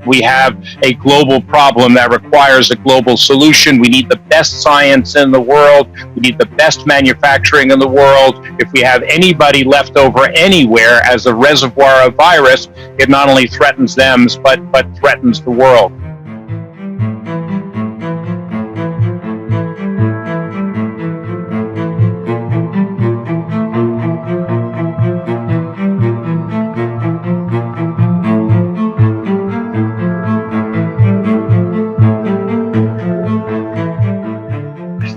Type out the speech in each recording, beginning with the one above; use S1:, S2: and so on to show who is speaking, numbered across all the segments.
S1: We have a global problem that requires a global solution. We need the best science in the world. We need the best manufacturing in the world. If we have anybody left over anywhere as a reservoir of virus, it not only threatens them, but threatens the world.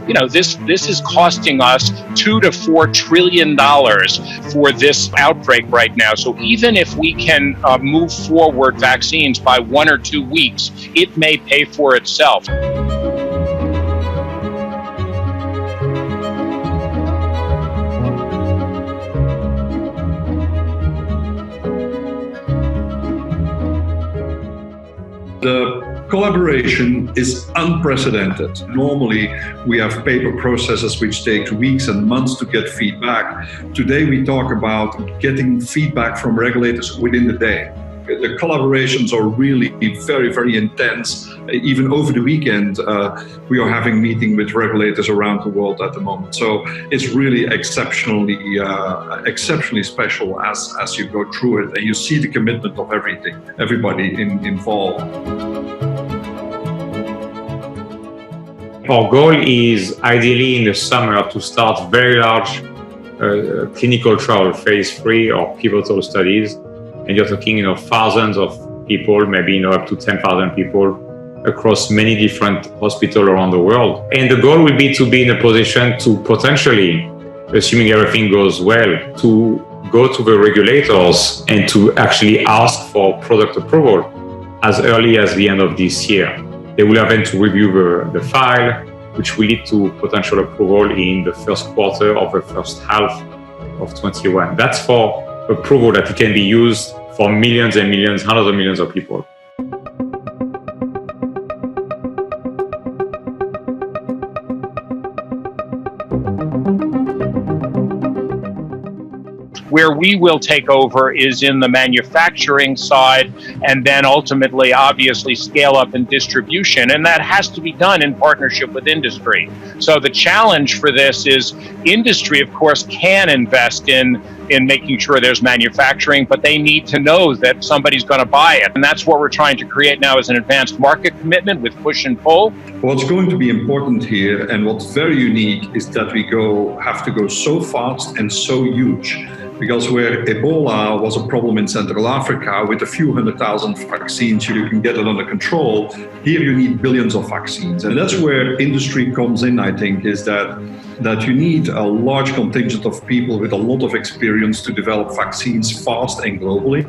S1: You know, this is costing us $2 to $4 trillion for this outbreak right now. So even if we can move forward vaccines by 1 or 2 weeks, it may pay for itself.
S2: The collaboration is unprecedented. Normally, we have paper processes which take weeks and months to get feedback. Today, we talk about getting feedback from regulators within the day. The collaborations are really very, very intense. Even over the weekend, we are having meetings with regulators around the world at the moment. So it's really exceptionally special as you go through it and you see the commitment of everybody involved.
S3: Our goal is ideally in the summer to start very large clinical trial, phase 3 or pivotal studies. And you're talking, thousands of people, maybe, up to 10,000 people across many different hospitals around the world. And the goal will be to be in a position to potentially, assuming everything goes well, to go to the regulators and to actually ask for product approval as early as the end of this year. They will have then to review the file, which will lead to potential approval in the first quarter of the first half of 2021. That's for approval that it can be used for millions and millions, hundreds of millions of people.
S1: Where we will take over is in the manufacturing side, and then ultimately, obviously, scale up in distribution. And that has to be done in partnership with industry. So the challenge for this is industry, of course, can invest in making sure there's manufacturing, but they need to know that somebody's going to buy it. And that's what we're trying to create now as an advanced market commitment with push and pull.
S2: What's going to be important here and what's very unique is that we have to go so fast and so huge. Because where Ebola was a problem in Central Africa with a few 100,000 vaccines, you can get it under control. Here you need billions of vaccines. And that's where industry comes in, I think, is that you need a large contingent of people with a lot of experience to develop vaccines fast and globally.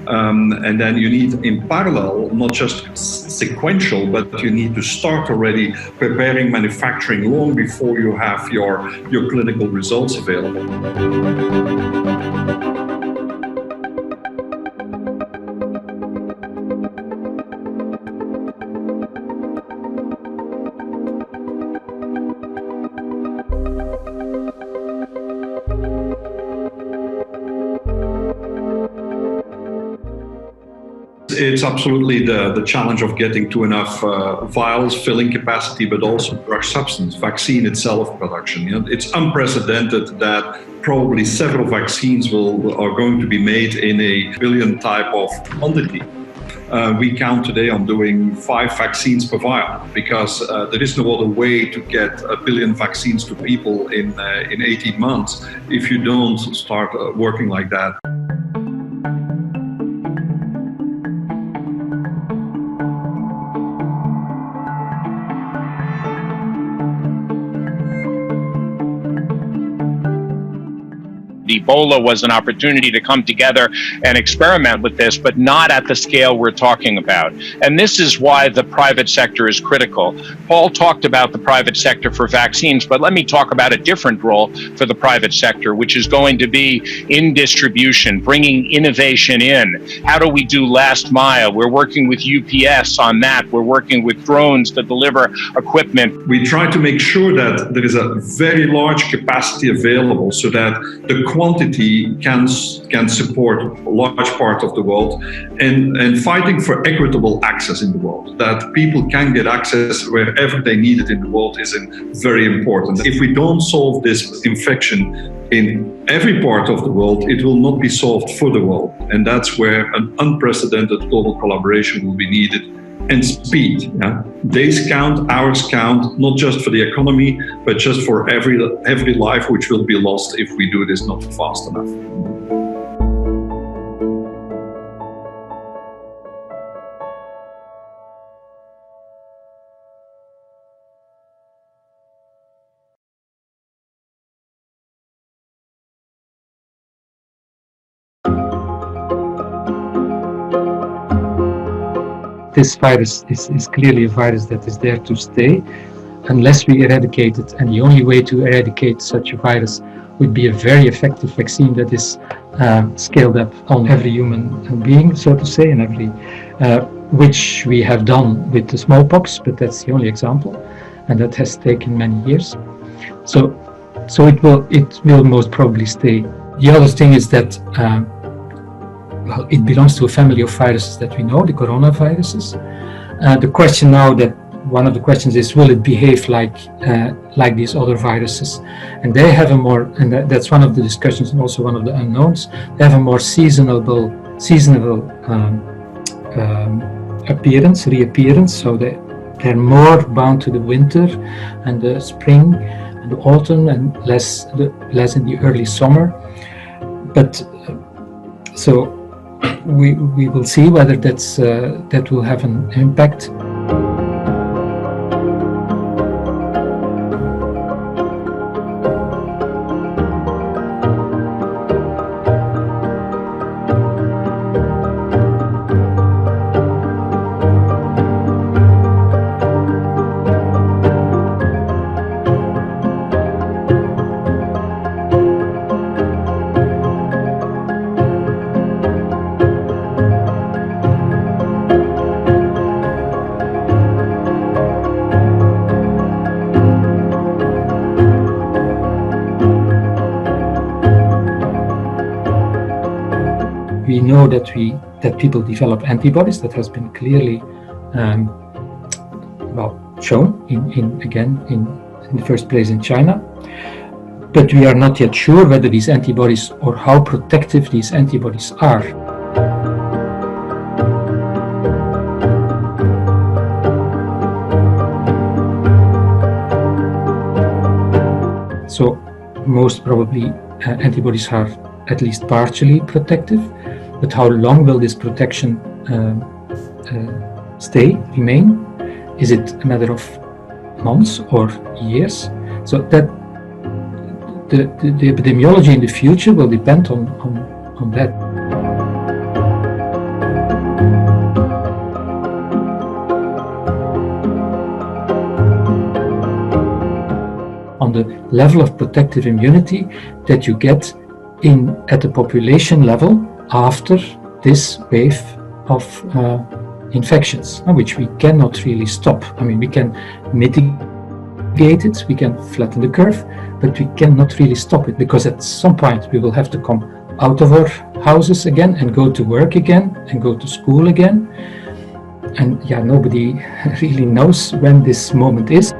S2: And then you need in parallel, not just sequential, but you need to start already preparing manufacturing long before you have your clinical results available. It's absolutely the challenge of getting to enough vials, filling capacity, but also drug substance, vaccine itself production. It's unprecedented that probably several vaccines are going to be made in a billion type of quantity. We count today on doing 5 vaccines per vial because there is no other way to get 1 billion vaccines to people in 18 months if you don't start working like that.
S1: Ebola was an opportunity to come together and experiment with this, but not at the scale we're talking about. And this is why the private sector is critical. Paul talked about the private sector for vaccines, but let me talk about a different role for the private sector, which is going to be in distribution, bringing innovation in. How do we do last mile? We're working with UPS on that. We're working with drones to deliver equipment.
S2: We try to make sure that there is a very large capacity available so that the quantity quantity can support a large part of the world, and fighting for equitable access in the world, that people can get access wherever they need it in the world, is very important. If we don't solve this infection in every part of the world, it will not be solved for the world. And that's where an unprecedented global collaboration will be needed, and speed. Yeah? Days count, hours count, not just for the economy, but just for every life which will be lost if we do this not fast enough.
S4: This virus is clearly a virus that is there to stay unless we eradicate it. And the only way to eradicate such a virus would be a very effective vaccine that is scaled up on every human being, so to say, and which we have done with the smallpox, but that's the only example, and that has taken many years. So it will most probably stay. The other thing is that well, it belongs to a family of viruses that we know, the coronaviruses. The question now, that one of the questions is, will it behave like these other viruses? And they have a more, and that's one of the discussions and also one of the unknowns, they have a more seasonal reappearance, so they're more bound to the winter and the spring and the autumn, and less in the early summer. But so we will see whether that will have an impact. We know that people develop antibodies. That has been clearly shown in the first place in China. But we are not yet sure whether these antibodies, or how protective these antibodies are. So most probably antibodies are at least partially protective, but how long will this protection remain? Is it a matter of months or years? So that the epidemiology in the future will depend on that. On the level of protective immunity that you get at the population level after this wave of infections, which we cannot really stop. I mean, we can mitigate it, we can flatten the curve, but we cannot really stop it, because at some point we will have to come out of our houses again and go to work again and go to school again. And nobody really knows when this moment is.